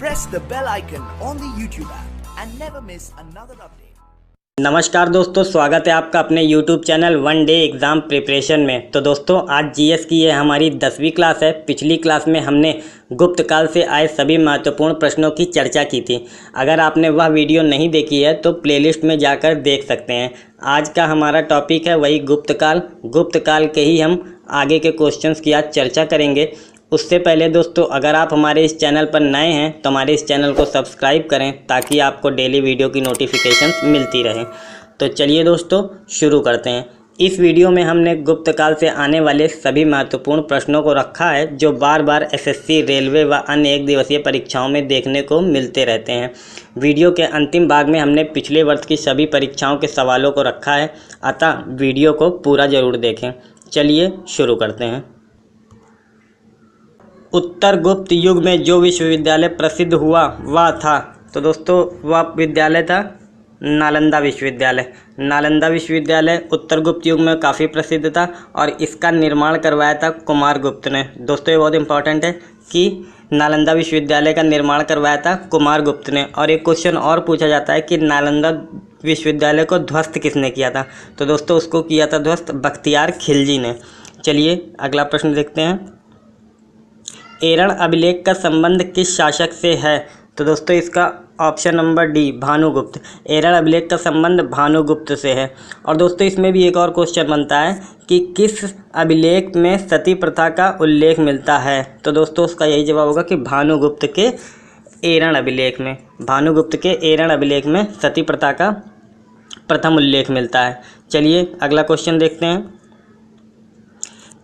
press the bell icon on the YouTube app and never miss another update. नमस्कार दोस्तों, स्वागत है आपका अपने YouTube channel one day exam preparation में। तो दोस्तों आज जीएस की ये हमारी 10वीं क्लास है। पिछली क्लास में हमने गुप्त काल से आए सभी महत्वपूर्ण प्रश्नों की चर्चा की थी। अगर आपने वह वीडियो नहीं देखी है तो प्लेलिस्ट में जाकर देख सकते हैं। आज का हमारा टॉपिक है वही गुप्त काल। गुप्त काल के ही हम आगे के क्वेश्चंस की आज चर्चा करेंगे। उससे पहले दोस्तों, अगर आप हमारे इस चैनल पर नए हैं तो हमारे इस चैनल को सब्सक्राइब करें ताकि आपको डेली वीडियो की नोटिफिकेशंस मिलती रहें। तो चलिए दोस्तों शुरू करते हैं। इस वीडियो में हमने गुप्त काल से आने वाले सभी महत्वपूर्ण प्रश्नों को रखा है जो बार बार एसएससी, रेलवे व अन्य एक दिवसीय परीक्षाओं में देखने को मिलते रहते हैं। वीडियो के अंतिम भाग में हमने पिछले वर्ष की सभी परीक्षाओं के सवालों को रखा है, अतः वीडियो को पूरा ज़रूर देखें। चलिए शुरू करते हैं। उत्तर गुप्त युग में जो विश्वविद्यालय प्रसिद्ध हुआ वह था, तो दोस्तों वह विद्यालय था नालंदा विश्वविद्यालय। नालंदा विश्वविद्यालय उत्तर गुप्त युग में काफ़ी प्रसिद्ध था और इसका निर्माण करवाया था कुमारगुप्त ने। दोस्तों ये बहुत इंपॉर्टेंट है कि नालंदा विश्वविद्यालय का निर्माण करवाया था कुमारगुप्त ने। और एक क्वेश्चन और पूछा जाता है कि नालंदा विश्वविद्यालय को ध्वस्त किसने किया था, तो दोस्तों उसको किया था ध्वस्त बख्तियार खिलजी ने। चलिए अगला प्रश्न देखते हैं। एरण अभिलेख का संबंध किस शासक से है, तो दोस्तों इसका ऑप्शन नंबर डी भानुगुप्त। एरण अभिलेख का संबंध भानुगुप्त से है। और दोस्तों इसमें भी एक और क्वेश्चन बनता है कि किस अभिलेख में सती प्रथा का उल्लेख मिलता है, तो दोस्तों उसका यही जवाब होगा कि भानुगुप्त के एरण अभिलेख में। भानुगुप्त के एरण अभिलेख में सती प्रथा का प्रथम उल्लेख मिलता है। चलिए अगला क्वेश्चन देखते हैं।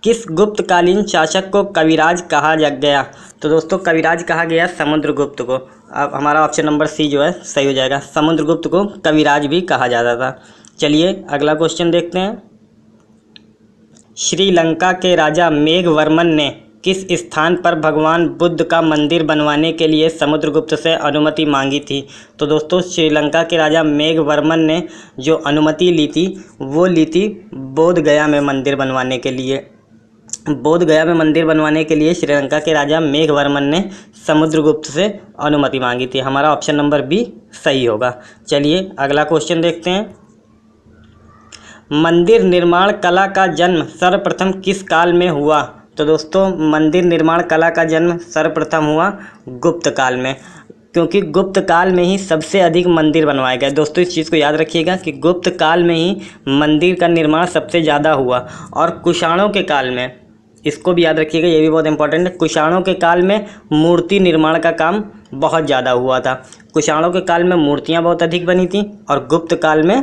किस गुप्तकालीन शासक को कविराज कहा गया, तो दोस्तों कविराज कहा गया समुद्रगुप्त को। अब हमारा ऑप्शन नंबर सी जो है सही हो जाएगा। समुद्रगुप्त को कविराज भी कहा जाता था। चलिए अगला क्वेश्चन देखते हैं। श्रीलंका के राजा मेघवर्मन ने किस स्थान पर भगवान बुद्ध का मंदिर बनवाने के लिए समुद्रगुप्त से अनुमति मांगी थी, तो दोस्तों श्रीलंका के राजा मेघवर्मन ने जो अनुमति ली थी वो ली थी बोध गया में मंदिर बनवाने के लिए। बोध गया में मंदिर बनवाने के लिए श्रीलंका के राजा मेघवर्मन ने समुद्रगुप्त से अनुमति मांगी थी। हमारा ऑप्शन नंबर बी सही होगा। चलिए अगला क्वेश्चन देखते हैं। मंदिर निर्माण कला का जन्म सर्वप्रथम किस काल में हुआ, तो दोस्तों मंदिर निर्माण कला का जन्म सर्वप्रथम हुआ गुप्त काल में, क्योंकि गुप्त काल में ही सबसे अधिक मंदिर बनवाए गए। दोस्तों इस चीज़ को याद रखिएगा कि गुप्त काल में ही मंदिर का निर्माण सबसे ज़्यादा हुआ। और कुषाणों के काल में, इसको भी याद रखिएगा, ये भी बहुत इंपॉर्टेंट है, कुषाणों के काल में मूर्ति निर्माण का काम बहुत ज़्यादा हुआ था। कुषाणों के काल में मूर्तियाँ बहुत अधिक बनी थी और गुप्त काल में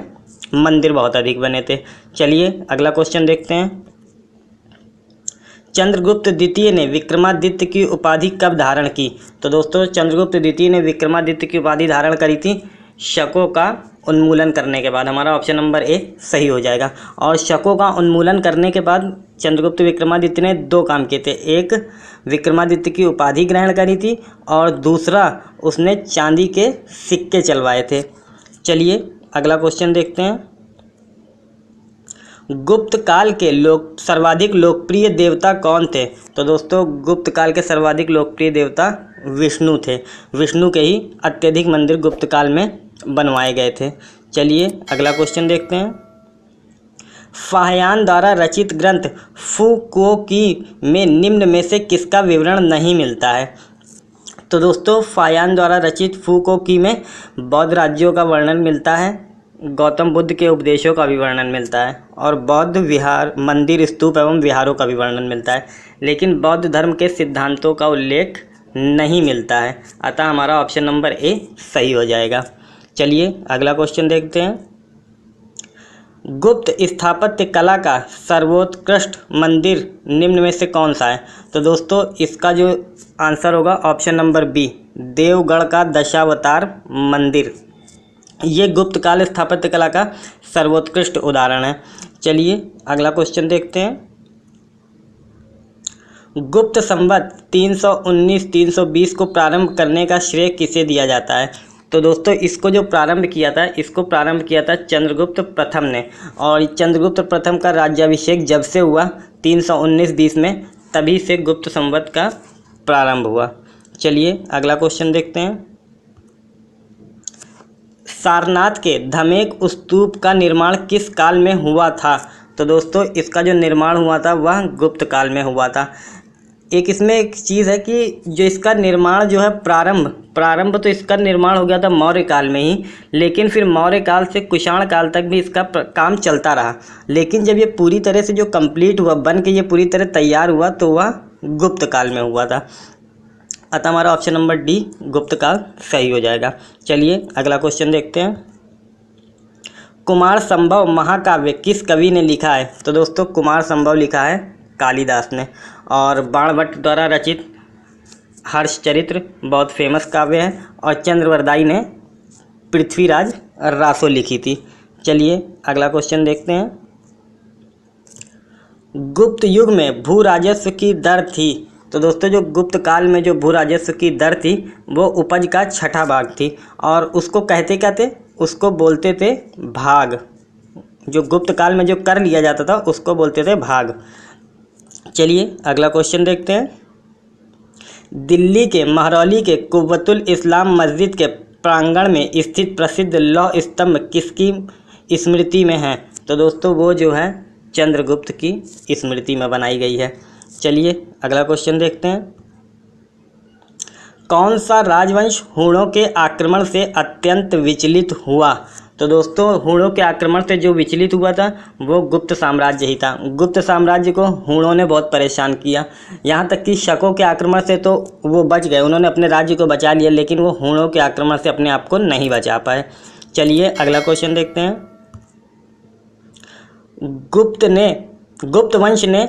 मंदिर बहुत अधिक बने थे। चलिए अगला क्वेश्चन देखते हैं। चंद्रगुप्त द्वितीय ने विक्रमादित्य की उपाधि कब धारण की, तो दोस्तों चंद्रगुप्त द्वितीय ने विक्रमादित्य की उपाधि धारण करी थी शकों का उन्मूलन करने के बाद। हमारा ऑप्शन नंबर ए सही हो जाएगा। और शकों का उन्मूलन करने के बाद चंद्रगुप्त विक्रमादित्य ने दो काम किए थे। एक, विक्रमादित्य की उपाधि ग्रहण करी थी और दूसरा उसने चांदी के सिक्के चलवाए थे। चलिए अगला क्वेश्चन देखते हैं। गुप्त काल के सर्वाधिक लोकप्रिय देवता कौन थे, तो दोस्तों गुप्त काल के सर्वाधिक लोकप्रिय देवता विष्णु थे। विष्णु के ही अत्यधिक मंदिर गुप्त काल में बनवाए गए थे। चलिए अगला क्वेश्चन देखते हैं। फाहियान द्वारा रचित ग्रंथ फू को की में निम्न में से किसका विवरण नहीं मिलता है, तो दोस्तों फाहियान द्वारा रचित फू को की में बौद्ध राज्यों का वर्णन मिलता है, गौतम बुद्ध के उपदेशों का भी वर्णन मिलता है और बौद्ध विहार, मंदिर, स्तूप एवं विहारों का भी वर्णन मिलता है, लेकिन बौद्ध धर्म के सिद्धांतों का उल्लेख नहीं मिलता है। अतः हमारा ऑप्शन नंबर ए सही हो जाएगा। चलिए अगला क्वेश्चन देखते हैं। गुप्त स्थापत्य कला का सर्वोत्कृष्ट मंदिर निम्न में से कौन सा है, तो दोस्तों इसका जो आंसर होगा ऑप्शन नंबर बी देवगढ़ का दशावतार मंदिर। ये गुप्त काल स्थापत्य कला का सर्वोत्कृष्ट उदाहरण है। चलिए अगला क्वेश्चन देखते हैं। गुप्त संवत 319-320 को प्रारंभ करने का श्रेय किसे दिया जाता है, तो दोस्तों इसको जो प्रारंभ किया था, इसको प्रारंभ किया था चंद्रगुप्त प्रथम ने। और चंद्रगुप्त प्रथम का राज्याभिषेक जब से हुआ 319-20 में, तभी से गुप्त संवत का प्रारंभ हुआ। चलिए अगला क्वेश्चन देखते हैं। सारनाथ के धमेक स्तूप का निर्माण किस काल में हुआ था? तो दोस्तों इसका जो निर्माण हुआ था वह गुप्त काल में हुआ था। एक इसमें एक चीज़ है कि जो इसका निर्माण जो है प्रारंभ तो इसका निर्माण हो गया था मौर्य काल में ही, लेकिन फिर मौर्य काल से कुषाण काल तक भी इसका काम चलता रहा। लेकिन जब ये पूरी तरह से जो कंप्लीट हुआ, बन के ये पूरी तरह तैयार हुआ, तो वह गुप्त काल में हुआ था। अतः हमारा ऑप्शन नंबर डी गुप्त काल सही हो जाएगा। चलिए अगला क्वेश्चन देखते हैं। कुमार संभव महाकाव्य किस कवि ने लिखा है? तो दोस्तों कुमार संभव लिखा है कालिदास ने, और बाणभट्ट द्वारा रचित हर्षचरित्र बहुत फेमस काव्य है, और चंद्रवरदाई ने पृथ्वीराज रासो लिखी थी। चलिए अगला क्वेश्चन देखते हैं। गुप्त युग में भू राजस्व की दर थी। तो दोस्तों जो गुप्त काल में जो भू राजस्व की दर थी वो उपज का 6ठा भाग थी, और उसको कहते क्या थे? उसको बोलते थे भाग। जो गुप्त काल में जो कर लिया जाता था उसको बोलते थे भाग। चलिए अगला क्वेश्चन देखते हैं। दिल्ली के महरौली के कुव्वतुल इस्लाम मस्जिद के प्रांगण में स्थित प्रसिद्ध लौह स्तंभ किसकी स्मृति में है? तो दोस्तों वो जो है चंद्रगुप्त की स्मृति में बनाई गई है। चलिए अगला क्वेश्चन देखते हैं। कौन सा राजवंश हूणों के आक्रमण से अत्यंत विचलित हुआ? तो दोस्तों हूणों के आक्रमण से जो विचलित हुआ था वो गुप्त साम्राज्य ही था। गुप्त साम्राज्य को हूणों ने बहुत परेशान किया, यहाँ तक कि शकों के आक्रमण से तो वो बच गए, उन्होंने अपने राज्य को बचा लिया, लेकिन वो हूणों के आक्रमण से अपने आप को नहीं बचा पाए। चलिए अगला क्वेश्चन देखते हैं। गुप्त वंश ने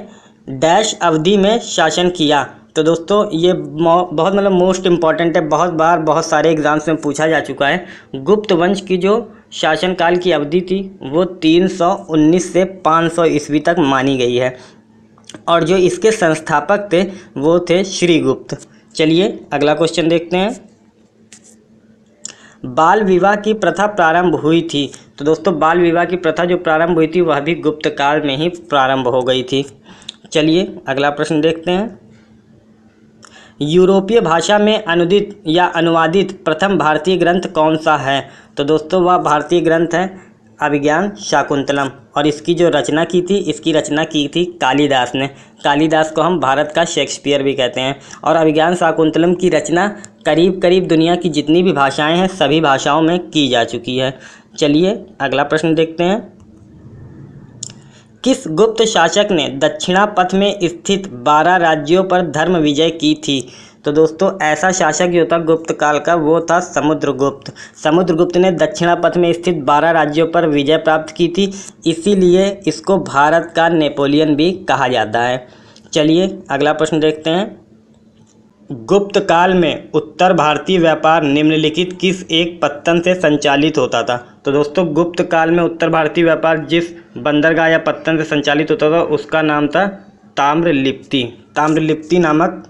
डैश अवधि में शासन किया। तो दोस्तों ये बहुत मतलब मोस्ट इम्पॉर्टेंट है, बहुत बार बहुत सारे एग्जाम्स में पूछा जा चुका है। गुप्त वंश की जो शासनकाल की अवधि थी वो 319 से 500 ईस्वी तक मानी गई है, और जो इसके संस्थापक थे वो थे श्रीगुप्त। चलिए अगला क्वेश्चन देखते हैं। बाल विवाह की प्रथा प्रारंभ हुई थी। तो दोस्तों बाल विवाह की प्रथा जो प्रारंभ हुई थी वह भी गुप्त काल में ही प्रारंभ हो गई थी। चलिए अगला प्रश्न देखते हैं। यूरोपीय भाषा में अनुदित या अनुवादित प्रथम भारतीय ग्रंथ कौन सा है? तो दोस्तों वह भारतीय ग्रंथ है अभिज्ञान शाकुंतलम, और इसकी जो रचना की थी, इसकी रचना की थी कालिदास ने। कालिदास को हम भारत का शेक्सपियर भी कहते हैं, और अभिज्ञान शाकुंतलम की रचना करीब करीब दुनिया की जितनी भी भाषाएं हैं सभी भाषाओं में की जा चुकी है। चलिए अगला प्रश्न देखते हैं। किस गुप्त शासक ने दक्षिणापथ में स्थित 12 राज्यों पर धर्म विजय की थी? तो दोस्तों ऐसा शासक जो था गुप्त काल का वो था समुद्रगुप्त। समुद्रगुप्त ने दक्षिणापथ में स्थित 12 राज्यों पर विजय प्राप्त की थी, इसीलिए इसको भारत का नेपोलियन भी कहा जाता है। चलिए अगला प्रश्न देखते हैं। गुप्त काल में उत्तर भारतीय व्यापार निम्नलिखित किस एक पत्तन से संचालित होता था? तो दोस्तों गुप्त काल में उत्तर भारतीय व्यापार जिस बंदरगाह या पत्तन से संचालित होता था उसका नाम था ताम्रलिप्ति। ताम्रलिप्ति नामक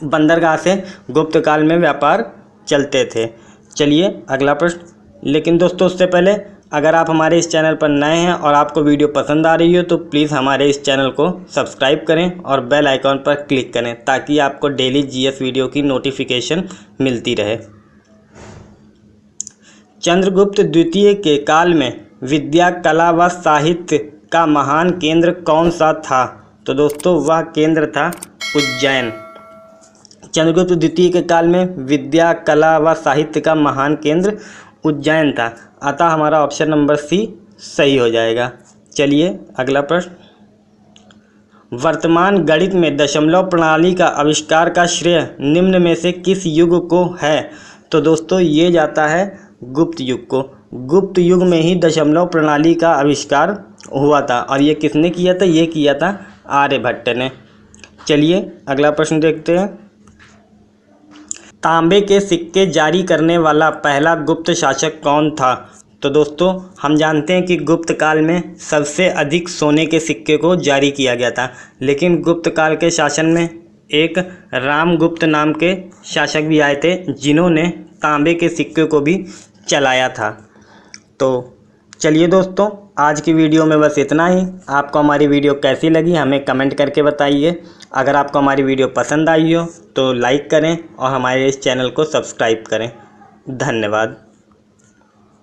बंदरगाह से गुप्त काल में व्यापार चलते थे। चलिए अगला प्रश्न। लेकिन दोस्तों उससे पहले अगर आप हमारे इस चैनल पर नए हैं और आपको वीडियो पसंद आ रही हो तो प्लीज़ हमारे इस चैनल को सब्सक्राइब करें और बेल आइकॉन पर क्लिक करें ताकि आपको डेली जीएस वीडियो की नोटिफिकेशन मिलती रहे। चंद्रगुप्त द्वितीय के काल में विद्या, कला व साहित्य का महान केंद्र कौन सा था? तो दोस्तों वह केंद्र था उज्जैन। चंद्रगुप्त द्वितीय के काल में विद्या, कला व साहित्य का महान केंद्र उज्जैन था, अतः हमारा ऑप्शन नंबर सी सही हो जाएगा। चलिए अगला प्रश्न। वर्तमान गणित में दशमलव प्रणाली का आविष्कार का श्रेय निम्न में से किस युग को है? तो दोस्तों ये जाता है गुप्त युग को। गुप्त युग में ही दशमलव प्रणाली का आविष्कार हुआ था, और ये किसने किया था? ये किया था आर्यभट्ट ने। चलिए अगला प्रश्न देखते हैं। तांबे के सिक्के जारी करने वाला पहला गुप्त शासक कौन था? तो दोस्तों हम जानते हैं कि गुप्त काल में सबसे अधिक सोने के सिक्के को जारी किया गया था, लेकिन गुप्त काल के शासन में एक रामगुप्त नाम के शासक भी आए थे जिन्होंने तांबे के सिक्के को भी चलाया था। तो चलिए दोस्तों, आज की वीडियो में बस इतना ही। आपको हमारी वीडियो कैसी लगी हमें कमेंट करके बताइए। अगर आपको हमारी वीडियो पसंद आई हो तो लाइक करें और हमारे इस चैनल को सब्सक्राइब करें। धन्यवाद।